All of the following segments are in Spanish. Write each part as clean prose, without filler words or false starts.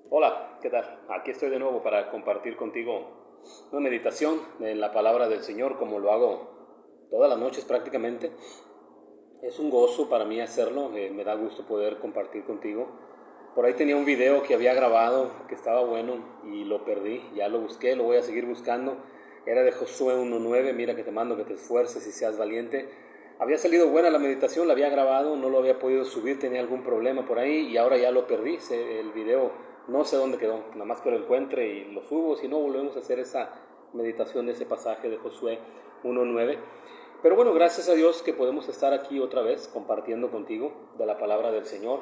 Hola, ¿qué tal? Aquí estoy de nuevo para compartir contigo una meditación en la palabra del Señor, como lo hago todas las noches prácticamente. Es un gozo para mí hacerlo, me da gusto poder compartir contigo. Por ahí tenía un video que había grabado que estaba bueno y lo perdí, ya lo busqué, lo voy a seguir buscando. Era de Josué 1:9, mira que te mando que te esfuerces y seas valiente. Había salido buena la meditación, la había grabado, no lo había podido subir, tenía algún problema por ahí y ahora ya lo perdí. El video no sé dónde quedó, nada más que lo encuentre y lo subo, si no volvemos a hacer esa meditación de ese pasaje de Josué 1:9. Pero bueno, gracias a Dios que podemos estar aquí otra vez compartiendo contigo de la palabra del Señor.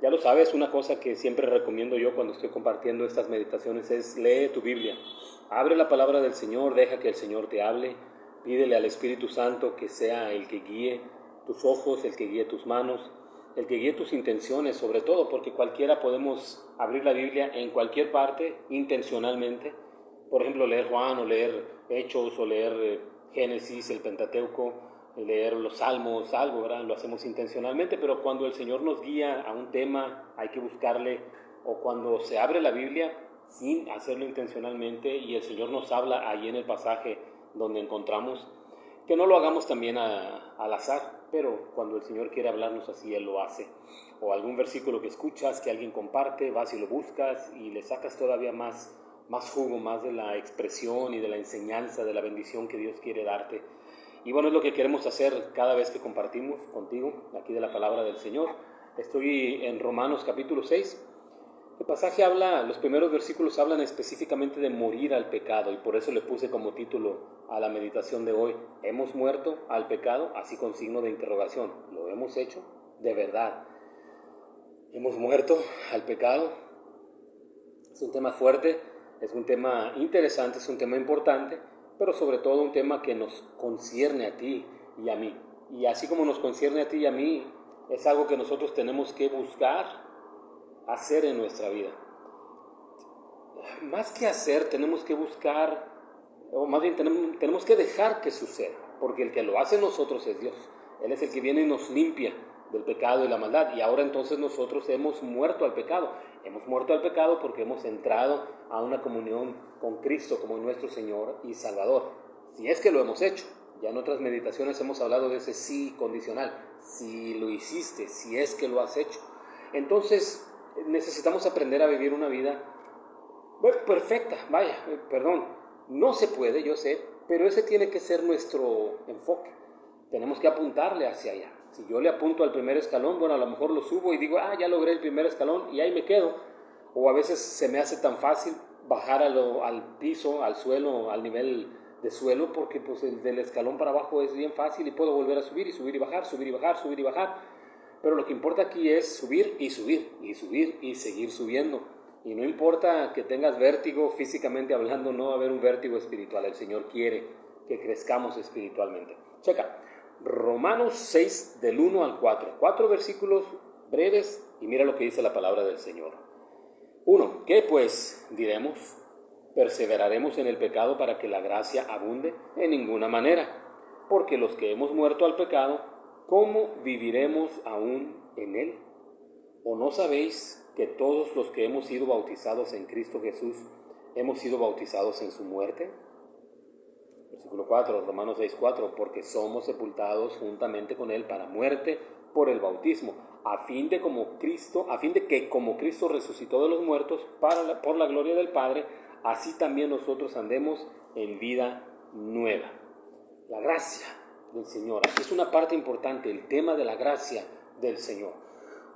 Ya lo sabes, una cosa que siempre recomiendo yo cuando estoy compartiendo estas meditaciones es lee tu Biblia. Abre la palabra del Señor, deja que el Señor te hable, pídele al Espíritu Santo que sea el que guíe tus ojos, el que guíe tus manos, el que guíe tus intenciones, sobre todo, porque cualquiera podemos abrir la Biblia en cualquier parte intencionalmente. Por ejemplo, leer Juan o leer Hechos o leer Génesis, el Pentateuco, leer los Salmos, algo, ¿verdad? Lo hacemos intencionalmente, pero cuando el Señor nos guía a un tema hay que buscarle, o cuando se abre la Biblia sin hacerlo intencionalmente y el Señor nos habla ahí en el pasaje donde encontramos, que no lo hagamos también al azar, pero cuando el Señor quiere hablarnos así, Él lo hace. O algún versículo que escuchas, que alguien comparte, vas y lo buscas y le sacas todavía más jugo, más de la expresión y de la enseñanza, de la bendición que Dios quiere darte. Y bueno, es lo que queremos hacer cada vez que compartimos contigo aquí de la palabra del Señor. Estoy en Romanos capítulo 6. El pasaje habla, los primeros versículos hablan específicamente de morir al pecado y por eso le puse como título a la meditación de hoy, ¿hemos muerto al pecado? Así con signo de interrogación. ¿Lo hemos hecho? ¿De verdad? ¿Hemos muerto al pecado? Es un tema fuerte, es un tema interesante, es un tema importante, pero sobre todo un tema que nos concierne a ti y a mí. Y así como nos concierne a ti y a mí, es algo que nosotros tenemos que buscar hacer en nuestra vida. Más que hacer, tenemos que buscar, o más bien tenemos que dejar que suceda, porque el que lo hace en nosotros es Dios. Él es el que viene y nos limpia del pecado y la maldad, y ahora entonces nosotros hemos muerto al pecado. Hemos muerto al pecado porque hemos entrado a una comunión con Cristo como nuestro Señor y Salvador. Si es que lo hemos hecho. Ya en otras meditaciones hemos hablado de ese sí condicional. Si lo hiciste, si es que lo has hecho. Entonces necesitamos aprender a vivir una vida perfecta, vaya, perdón, no se puede, yo sé, pero ese tiene que ser nuestro enfoque. Tenemos que apuntarle hacia allá. Si yo le apunto al primer escalón, bueno, a lo mejor lo subo y digo, ya logré el primer escalón y ahí me quedo. O a veces se me hace tan fácil bajar al piso, al suelo, al nivel de suelo, porque pues el del escalón para abajo es bien fácil y puedo volver a subir y subir y bajar, subir y bajar, subir y bajar. Pero lo que importa aquí es subir y subir y subir y seguir subiendo. Y no importa que tengas vértigo físicamente hablando, no va a haber un vértigo espiritual. El Señor quiere que crezcamos espiritualmente. Checa, Romanos 6 del 1 al 4. 4 versículos breves y mira lo que dice la palabra del Señor. 1. ¿Qué pues diremos? ¿Perseveraremos en el pecado para que la gracia abunde? En ninguna manera. Porque los que hemos muerto al pecado, ¿cómo viviremos aún en él? ¿O no sabéis que todos los que hemos sido bautizados en Cristo Jesús hemos sido bautizados en su muerte? Versículo 4, Romanos 6:4, porque somos sepultados juntamente con él para muerte por el bautismo, a fin de que como Cristo resucitó de los muertos por la gloria del Padre, así también nosotros andemos en vida nueva. La gracia del Señor, aquí es una parte importante, el tema de la gracia del Señor.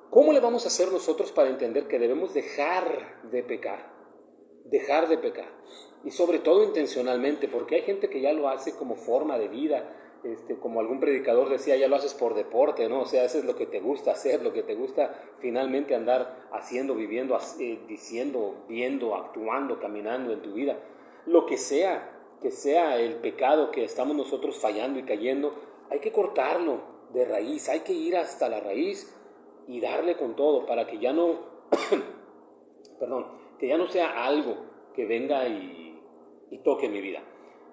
¿Cómo le vamos a hacer nosotros para entender que debemos dejar de pecar? Dejar de pecar. Y sobre todo intencionalmente, porque hay gente que ya lo hace como forma de vida, como algún predicador decía, ya lo haces por deporte, ¿no? O sea, eso es lo que te gusta hacer, lo que te gusta finalmente andar haciendo, viviendo, diciendo, viendo, actuando, caminando en tu vida. Lo que sea el pecado que estamos nosotros fallando y cayendo, hay que cortarlo de raíz, hay que ir hasta la raíz y darle con todo para que ya no, que ya no sea algo que venga y toque mi vida.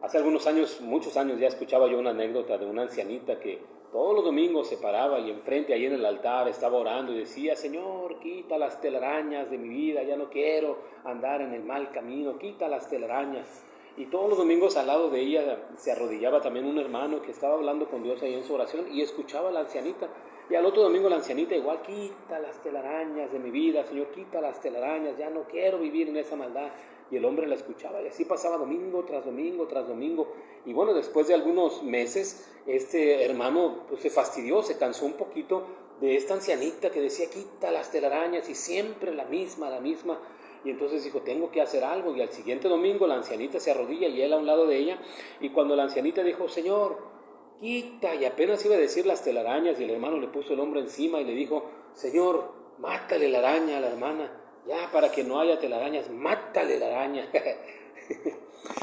Hace algunos años, muchos años ya escuchaba yo una anécdota de una ancianita que Todos los domingos se paraba y enfrente, ahí en el altar, estaba orando y decía: Señor, quita las telarañas de mi vida, ya no quiero andar en el mal camino, quita las telarañas. Y todos los domingos al lado de ella se arrodillaba también un hermano que estaba hablando con Dios ahí en su oración y escuchaba a la ancianita. Y al otro domingo la ancianita igual: quita las telarañas de mi vida, Señor, quita las telarañas, ya no quiero vivir en esa maldad. Y el hombre la escuchaba, y así pasaba domingo tras domingo tras domingo. Y bueno, después de algunos meses, este hermano pues se fastidió, se cansó un poquito de esta ancianita que decía: quita las telarañas, y siempre la misma. Y entonces dijo: tengo que hacer algo. Y al siguiente domingo la ancianita se arrodilla y él a un lado de ella. Y cuando la ancianita dijo: Señor, quita, y apenas iba a decir las telarañas, y el hermano le puso el hombro encima y le dijo: Señor, mátale la araña a la hermana. Ya, para que no haya telarañas, mátale la araña.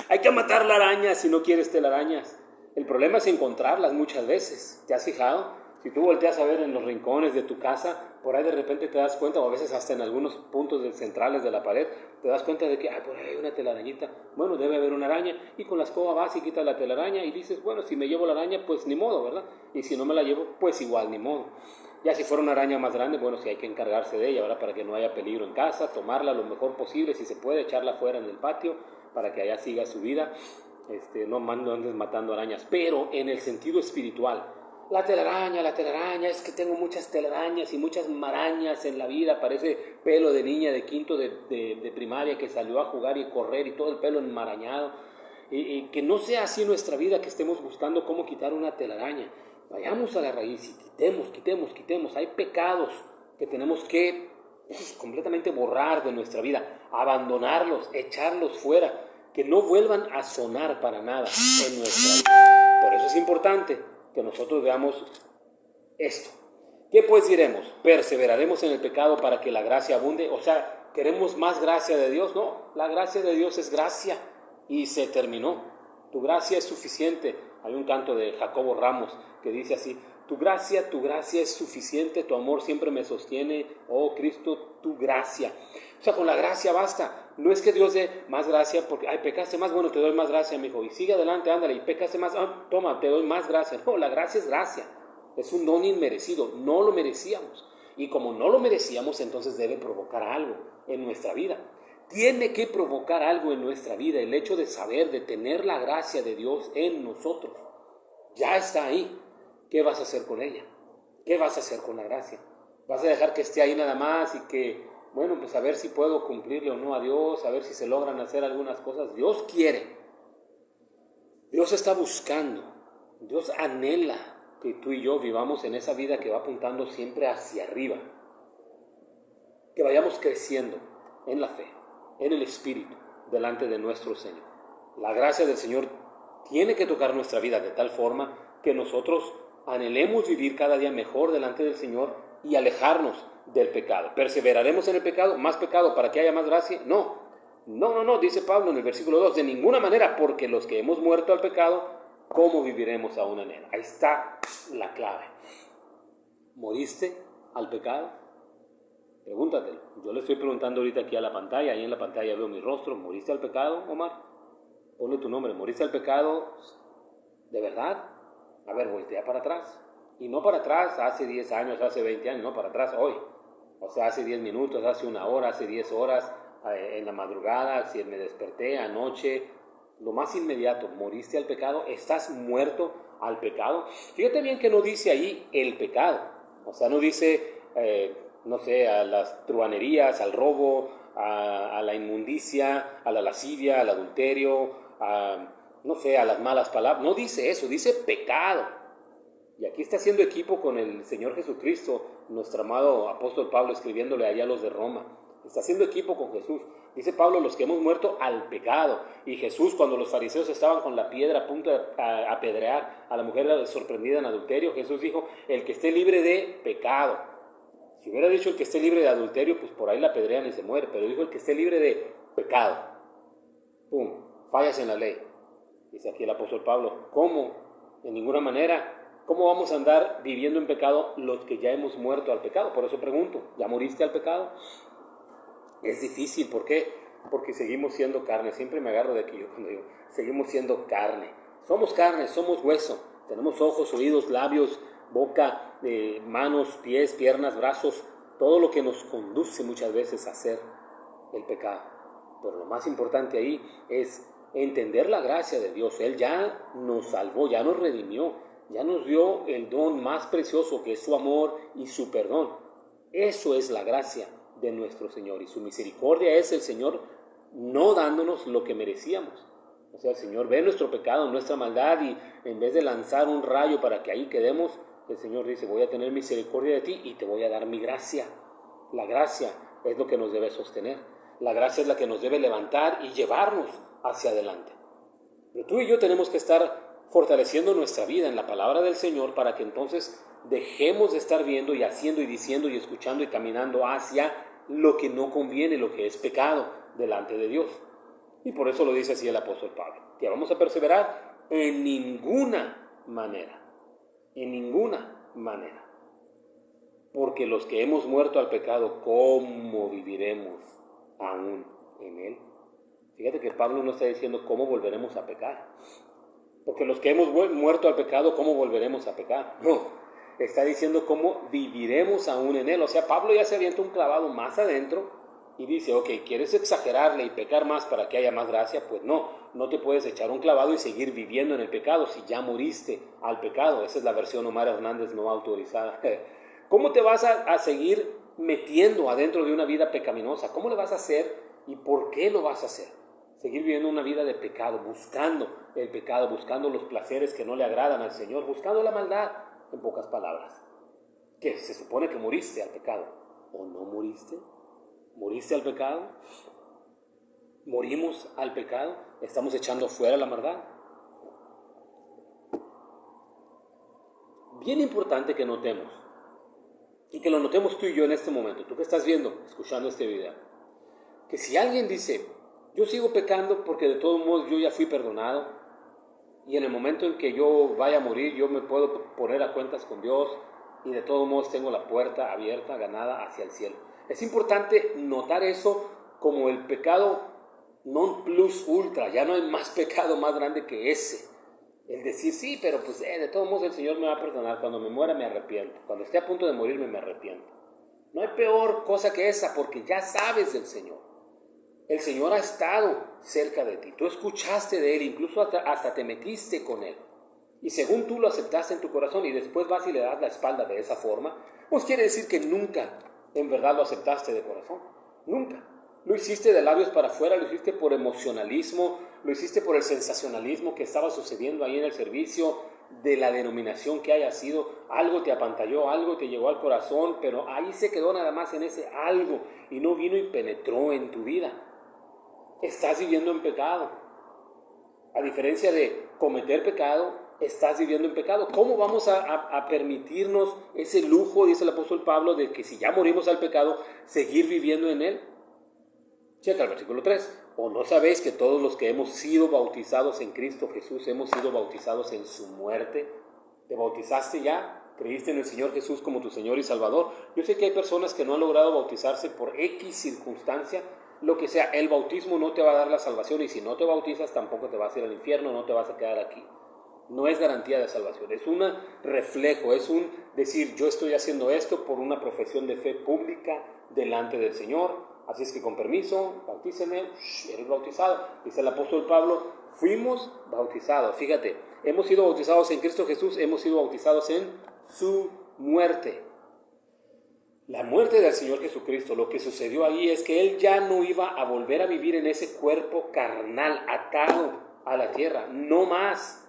Hay que matar la araña si no quieres telarañas. El problema es encontrarlas muchas veces. ¿Te has fijado? Si tú volteas a ver en los rincones de tu casa, por ahí de repente te das cuenta, o a veces hasta en algunos puntos centrales de la pared, te das cuenta de que por ahí hay una telarañita. Bueno, debe haber una araña, y con la escoba vas y quitas la telaraña y dices: bueno, si me llevo la araña, pues ni modo, ¿verdad? Y si no me la llevo, pues igual ni modo. Ya si fuera una araña más grande, bueno, si hay que encargarse de ella, ¿verdad? Para que no haya peligro en casa, tomarla lo mejor posible, si se puede, echarla fuera en el patio, para que allá siga su vida. No andes matando arañas. Pero en el sentido espiritual, la telaraña, es que tengo muchas telarañas y muchas marañas en la vida. Parece pelo de niña de quinto de primaria que salió a jugar y correr y todo el pelo enmarañado. Y que no sea así nuestra vida, que estemos buscando cómo quitar una telaraña. Vayamos a la raíz y quitemos. Hay pecados que tenemos que completamente borrar de nuestra vida, abandonarlos, echarlos fuera, que no vuelvan a sonar para nada en nuestra vida. Por eso es importante que nosotros veamos esto. ¿Qué pues diremos? ¿Perseveraremos en el pecado para que la gracia abunde? O sea, ¿queremos más gracia de Dios? No, la gracia de Dios es gracia y se terminó. Tu gracia es suficiente. Hay un canto de Jacobo Ramos que dice así: tu gracia es suficiente, tu amor siempre me sostiene, oh Cristo, tu gracia. O sea, con la gracia basta. No es que Dios dé más gracia porque, pecaste más, bueno, te doy más gracia, mi hijo, y sigue adelante, ándale, y pecaste más, toma, te doy más gracia. No, la gracia es gracia, es un don inmerecido, no lo merecíamos. Y como no lo merecíamos, entonces debe provocar algo en nuestra vida. Tiene que provocar algo en nuestra vida el hecho de saber, de tener la gracia de Dios en nosotros. Ya está ahí. ¿Qué vas a hacer con ella? ¿Qué vas a hacer con la gracia? ¿Vas a dejar que esté ahí nada más y que, bueno, pues a ver si puedo cumplirle o no a Dios, a ver si se logran hacer algunas cosas? Dios quiere. Dios está buscando. Dios anhela que tú y yo vivamos en esa vida que va apuntando siempre hacia arriba. Que vayamos creciendo en la fe, en el Espíritu, delante de nuestro Señor. La gracia del Señor tiene que tocar nuestra vida de tal forma que nosotros anhelemos vivir cada día mejor delante del Señor y alejarnos del pecado. ¿Perseveraremos en el pecado? ¿Más pecado para que haya más gracia? No, dice Pablo en el versículo 2, de ninguna manera, porque los que hemos muerto al pecado, ¿cómo viviremos aún en él? Ahí está la clave. ¿Moriste al pecado? Pregúntatelo. Yo le estoy preguntando ahorita aquí a la pantalla, ahí en la pantalla veo mi rostro. ¿Moriste al pecado, Omar? Ponle tu nombre. ¿Moriste al pecado de verdad? A ver, voltea para atrás. Y no para atrás hace 10 años, hace 20 años, no, para atrás hoy. O sea, hace 10 minutos, hace una hora, hace 10 horas, en la madrugada, si me desperté anoche. Lo más inmediato, ¿moriste al pecado? ¿Estás muerto al pecado? Fíjate bien que no dice ahí el pecado. O sea, no dice, a las truhanerías, al robo, a la inmundicia, a la lascivia, al adulterio, a las malas palabras. No dice eso, dice pecado. Y aquí está haciendo equipo con el Señor Jesucristo, nuestro amado apóstol Pablo, escribiéndole allá a los de Roma. Está haciendo equipo con Jesús. Dice Pablo, los que hemos muerto al pecado. Y Jesús, cuando los fariseos estaban con la piedra a punto de apedrear a la mujer sorprendida en adulterio, Jesús dijo, el que esté libre de pecado. Si hubiera dicho el que esté libre de adulterio, pues por ahí la apedrean y se muere. Pero dijo el que esté libre de pecado. ¡Pum! Fallas en la ley. Dice aquí el apóstol Pablo, ¿cómo? De ninguna manera. ¿Cómo vamos a andar viviendo en pecado los que ya hemos muerto al pecado? Por eso pregunto, ¿ya moriste al pecado? Es difícil, ¿por qué? Porque seguimos siendo carne. Siempre me agarro de aquí yo cuando digo, seguimos siendo carne. Somos carne, somos hueso. Tenemos ojos, oídos, labios, boca, manos, pies, piernas, brazos, todo lo que nos conduce muchas veces a hacer el pecado. Pero lo más importante ahí es entender la gracia de Dios. Él ya nos salvó, ya nos redimió, ya nos dio el don más precioso que es su amor y su perdón. Eso es la gracia de nuestro Señor, y su misericordia es el Señor no dándonos lo que merecíamos. O sea, el Señor ve nuestro pecado, nuestra maldad, y en vez de lanzar un rayo para que ahí quedemos, el Señor dice: voy a tener misericordia de ti y te voy a dar mi gracia. La gracia es lo que nos debe sostener. La gracia es la que nos debe levantar y llevarnos hacia adelante. Pero tú y yo tenemos que estar fortaleciendo nuestra vida en la palabra del Señor para que entonces dejemos de estar viendo y haciendo y diciendo y escuchando y caminando hacia lo que no conviene, lo que es pecado delante de Dios. Y por eso lo dice así el apóstol Pablo, que vamos a perseverar en ninguna manera, porque los que hemos muerto al pecado, ¿cómo viviremos aún en él? Fíjate que Pablo no está diciendo cómo volveremos a pecar, porque los que hemos muerto al pecado, ¿cómo volveremos a pecar? No, está diciendo cómo viviremos aún en él. O sea, Pablo ya se avienta un clavado más adentro y dice: ok, ¿quieres exagerarle y pecar más para que haya más gracia? Pues no te puedes echar un clavado y seguir viviendo en el pecado si ya moriste al pecado. Esa es la versión Omar Hernández no autorizada. ¿Cómo te vas a seguir metiendo adentro de una vida pecaminosa? ¿Cómo le vas a hacer y por qué lo vas a hacer? Seguir viviendo una vida de pecado, buscando el pecado, buscando los placeres que no le agradan al Señor, buscando la maldad, en pocas palabras. ¿Qué? ¿Se supone que moriste al pecado? ¿O no moriste? ¿Moriste al pecado? ¿Morimos al pecado? ¿Estamos echando fuera la maldad? Bien importante que notemos, y que lo notemos tú y yo en este momento, tú que estás viendo, escuchando este video, que si alguien dice: yo sigo pecando porque de todos modos yo ya fui perdonado, y en el momento en que yo vaya a morir yo me puedo poner a cuentas con Dios, y de todos modos tengo la puerta abierta, ganada hacia el cielo. Es importante notar eso como el pecado non plus ultra. Ya no hay más pecado más grande que ese. El decir: sí, pero pues de todos modos el Señor me va a perdonar. Cuando me muera me arrepiento. Cuando esté a punto de morirme me arrepiento. No hay peor cosa que esa, porque ya sabes del Señor. El Señor ha estado cerca de ti. Tú escuchaste de Él, incluso hasta te metiste con Él. Y según tú lo aceptaste en tu corazón y después vas y le das la espalda de esa forma, pues quiere decir que nunca en verdad lo aceptaste de corazón. Nunca. Lo hiciste de labios para afuera, lo hiciste por emocionalismo, lo hiciste por el sensacionalismo que estaba sucediendo ahí en el servicio, de la denominación que haya sido. Algo te apantalló, algo te llegó al corazón, pero ahí se quedó nada más en ese algo y no vino y penetró en tu vida. Estás viviendo en pecado. A diferencia de cometer pecado, estás viviendo en pecado. ¿Cómo vamos a permitirnos ese lujo, dice el apóstol Pablo, de que si ya morimos al pecado, seguir viviendo en él? Checa el versículo 3. ¿O no sabéis que todos los que hemos sido bautizados en Cristo Jesús hemos sido bautizados en su muerte? ¿Te bautizaste ya? ¿Creíste en el Señor Jesús como tu Señor y Salvador? Yo sé que hay personas que no han logrado bautizarse por X circunstancia. Lo que sea, el bautismo no te va a dar la salvación, y si no te bautizas tampoco te vas a ir al infierno, no te vas a quedar aquí. No es garantía de salvación, es un reflejo, es un decir: yo estoy haciendo esto por una profesión de fe pública delante del Señor, así es que con permiso, bautíceme, eres bautizado. Dice el apóstol Pablo: fuimos bautizados. Fíjate, hemos sido bautizados en Cristo Jesús, hemos sido bautizados en su muerte. La muerte del Señor Jesucristo, lo que sucedió ahí es que Él ya no iba a volver a vivir en ese cuerpo carnal atado a la tierra, no más.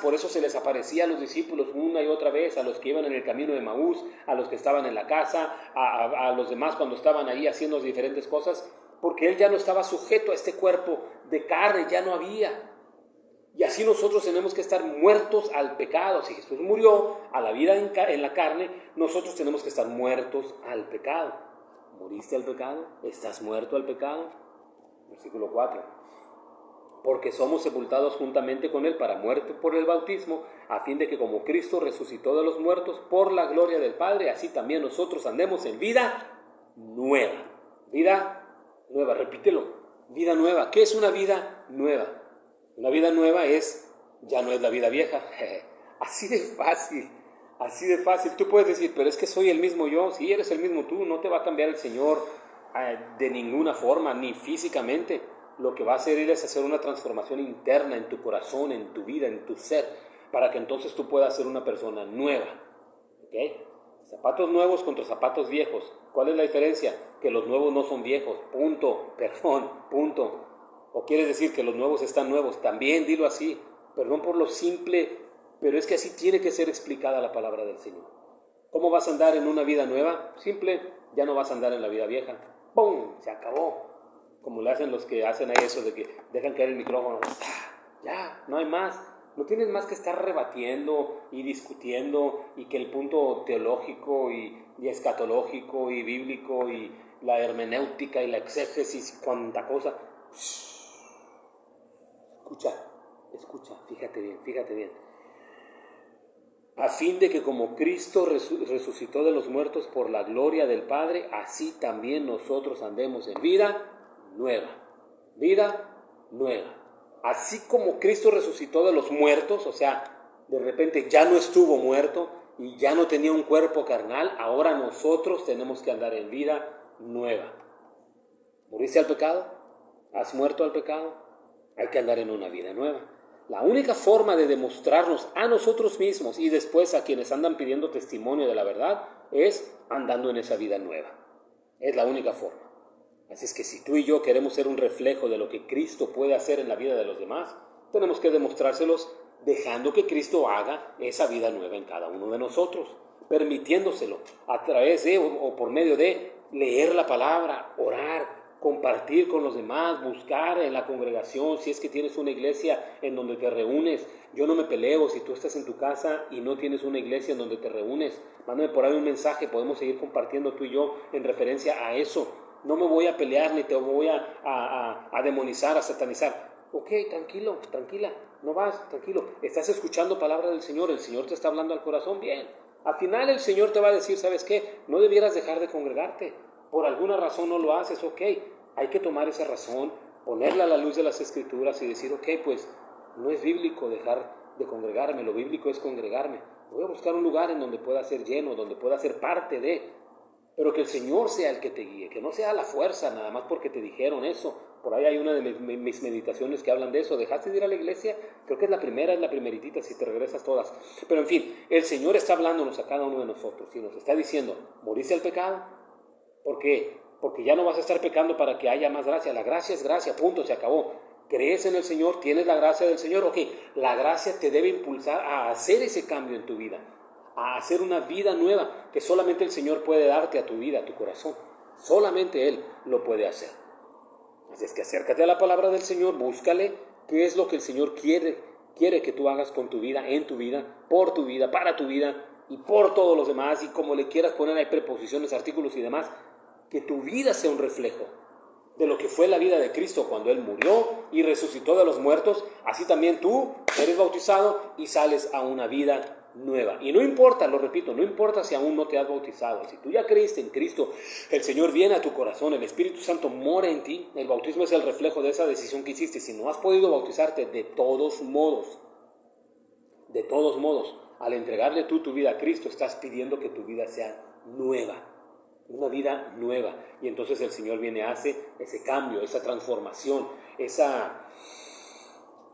Por eso se les aparecía a los discípulos una y otra vez, a los que iban en el camino de Maús, a los que estaban en la casa, a los demás cuando estaban ahí haciendo diferentes cosas, porque Él ya no estaba sujeto a este cuerpo de carne, ya no había. Y así nosotros tenemos que estar muertos al pecado. Si Jesús murió a la vida en la carne, nosotros tenemos que estar muertos al pecado. ¿Moriste al pecado? ¿Estás muerto al pecado? Versículo 4. Porque somos sepultados juntamente con Él para muerte por el bautismo, a fin de que como Cristo resucitó de los muertos por la gloria del Padre, así también nosotros andemos en vida nueva. Vida nueva, repítelo. Vida nueva. ¿Qué es una vida nueva? Una vida nueva ya no es la vida vieja. Así de fácil. Así de fácil. Tú puedes decir, pero es que soy el mismo yo. Si eres el mismo tú, no te va a cambiar el Señor de ninguna forma, ni físicamente. Lo que va a hacer Él es hacer una transformación interna en tu corazón, en tu vida, en tu ser, para que entonces tú puedas ser una persona nueva. ¿Ok? Zapatos nuevos contra zapatos viejos. ¿Cuál es la diferencia? Que los nuevos no son viejos. Punto. Perdón. Punto. ¿O quieres decir que los nuevos están nuevos? También dilo así. Perdón por lo simple, pero es que así tiene que ser explicada la palabra del Señor. ¿Cómo vas a andar en una vida nueva? Simple, ya no vas a andar en la vida vieja. ¡Pum! Se acabó. Como le hacen los que hacen ahí eso de que dejan caer el micrófono. Ya, no hay más. No tienes más que estar rebatiendo y discutiendo y que el punto teológico y escatológico y bíblico y la hermenéutica y la exégesis, cuánta cosa. Escucha, fíjate bien. A fin de que como Cristo resucitó de los muertos por la gloria del Padre, así también nosotros andemos en vida nueva. Vida nueva. Así como Cristo resucitó de los muertos, o sea, de repente ya no estuvo muerto y ya no tenía un cuerpo carnal, ahora nosotros tenemos que andar en vida nueva. ¿Moriste al pecado? ¿Has muerto al pecado? Hay que andar en una vida nueva. La única forma de demostrarnos a nosotros mismos y después a quienes andan pidiendo testimonio de la verdad es andando en esa vida nueva. Es la única forma. Así es que si tú y yo queremos ser un reflejo de lo que Cristo puede hacer en la vida de los demás, tenemos que demostrárselos dejando que Cristo haga esa vida nueva en cada uno de nosotros, permitiéndoselo a través de o por medio de leer la palabra, orar, compartir con los demás, buscar en la congregación, si es que tienes una iglesia en donde te reúnes. Yo no me peleo si tú estás en tu casa y no tienes una iglesia en donde te reúnes. Mándame por ahí un mensaje, podemos seguir compartiendo tú y yo en referencia a eso. No me voy a pelear ni te voy a demonizar, a satanizar. Ok, tranquilo, tranquila, no vas, tranquilo. Estás escuchando palabra del Señor, el Señor te está hablando al corazón, bien. Al final el Señor te va a decir, ¿sabes qué? No debieras dejar de congregarte. Por alguna razón no lo haces, ok. Hay que tomar esa razón, ponerla a la luz de las Escrituras y decir, ok, pues no es bíblico dejar de congregarme, lo bíblico es congregarme. Voy a buscar un lugar en donde pueda ser lleno, donde pueda ser parte de, pero que el Señor sea el que te guíe, que no sea la fuerza nada más porque te dijeron eso. Por ahí hay una de mis meditaciones que hablan de eso. ¿Dejaste de ir a la iglesia? Creo que es la primeritita, si te regresas todas. Pero en fin, el Señor está hablándonos a cada uno de nosotros y nos está diciendo, ¿moriste al pecado? ¿Por qué? Porque ya no vas a estar pecando para que haya más gracia. La gracia es gracia, punto, se acabó. ¿Crees en el Señor? ¿Tienes la gracia del Señor? Ok, la gracia te debe impulsar a hacer ese cambio en tu vida, a hacer una vida nueva que solamente el Señor puede darte a tu vida, a tu corazón. Solamente Él lo puede hacer. Así es que acércate a la palabra del Señor, búscale qué es lo que el Señor quiere que tú hagas con tu vida, en tu vida, por tu vida, para tu vida y por todos los demás. Y como le quieras poner ahí preposiciones, artículos y demás, que tu vida sea un reflejo de lo que fue la vida de Cristo cuando Él murió y resucitó de los muertos. Así también tú eres bautizado y sales a una vida nueva. Y no importa, lo repito, no importa si aún no te has bautizado. Si tú ya creíste en Cristo, el Señor viene a tu corazón, el Espíritu Santo mora en ti. El bautismo es el reflejo de esa decisión que hiciste. Si no has podido bautizarte, de todos modos, al entregarle tú tu vida a Cristo, estás pidiendo que tu vida sea nueva. Una vida nueva. Y entonces el Señor viene, hace ese cambio, esa transformación, esa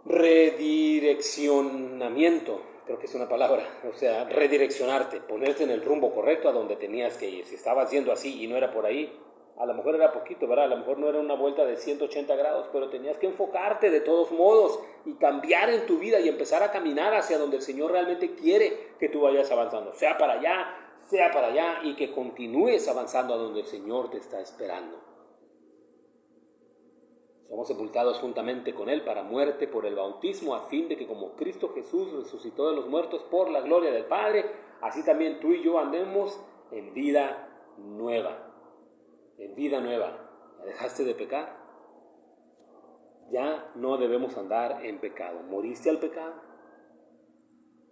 redireccionamiento, creo que es una palabra, o sea, redireccionarte, ponerte en el rumbo correcto a donde tenías que ir. Si estabas yendo así y no era por ahí, a lo mejor era poquito, ¿verdad? A lo mejor no era una vuelta de 180 grados, pero tenías que enfocarte de todos modos y cambiar en tu vida y empezar a caminar hacia donde el Señor realmente quiere que tú vayas avanzando, sea para allá y que continúes avanzando a donde el Señor te está esperando. Somos sepultados juntamente con Él para muerte por el bautismo, a fin de que como Cristo Jesús resucitó de los muertos por la gloria del Padre, así también tú y yo andemos en vida nueva. En vida nueva. ¿Ya dejaste de pecar? Ya no debemos andar en pecado. ¿Moriste al pecado?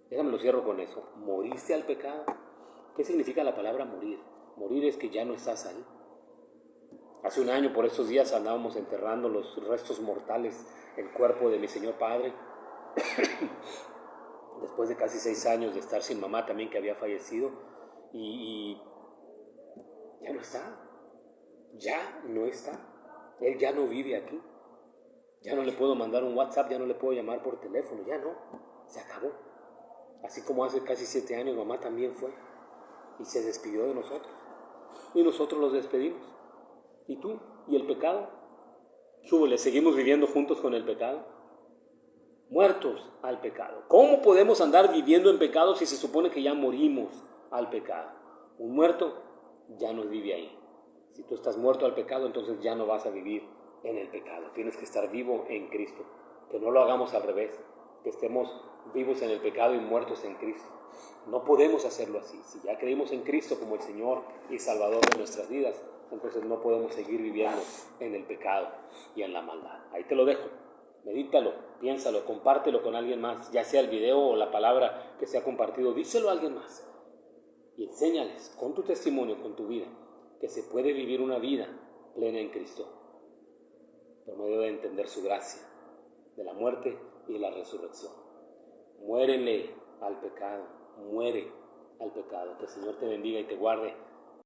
Déjame lo cierro con eso. ¿Moriste al pecado? ¿Qué significa la palabra morir? Morir es que ya no estás ahí. Hace un año por estos días andábamos enterrando los restos mortales, el cuerpo de mi Señor Padre. después de casi 6 años de estar sin mamá también, que había fallecido, y ya no está, él ya no vive aquí, ya no le puedo mandar un WhatsApp, ya no le puedo llamar por teléfono, ya no, se acabó. Así como hace casi 7 años mamá también fue y se despidió de nosotros, y nosotros los despedimos. ¿Y tú? ¿Y el pecado? Súbele, seguimos viviendo juntos con el pecado, muertos al pecado. ¿Cómo podemos andar viviendo en pecado si se supone que ya morimos al pecado? Un muerto ya no vive ahí. Si tú estás muerto al pecado, entonces ya no vas a vivir en el pecado. Tienes que estar vivo en Cristo. Que no lo hagamos al revés, que estemos vivos en el pecado y muertos en Cristo. No podemos hacerlo así. Si ya creímos en Cristo como el Señor y Salvador de nuestras vidas, entonces no podemos seguir viviendo en el pecado y en la maldad. Ahí te lo dejo. Medítalo, piénsalo, compártelo con alguien más, ya sea el video o la palabra que se ha compartido, díselo a alguien más y enséñales con tu testimonio, con tu vida, que se puede vivir una vida plena en Cristo por medio de entender su gracia, de la muerte y de la resurrección. Muérele al pecado, muere al pecado. Que el Señor te bendiga y te guarde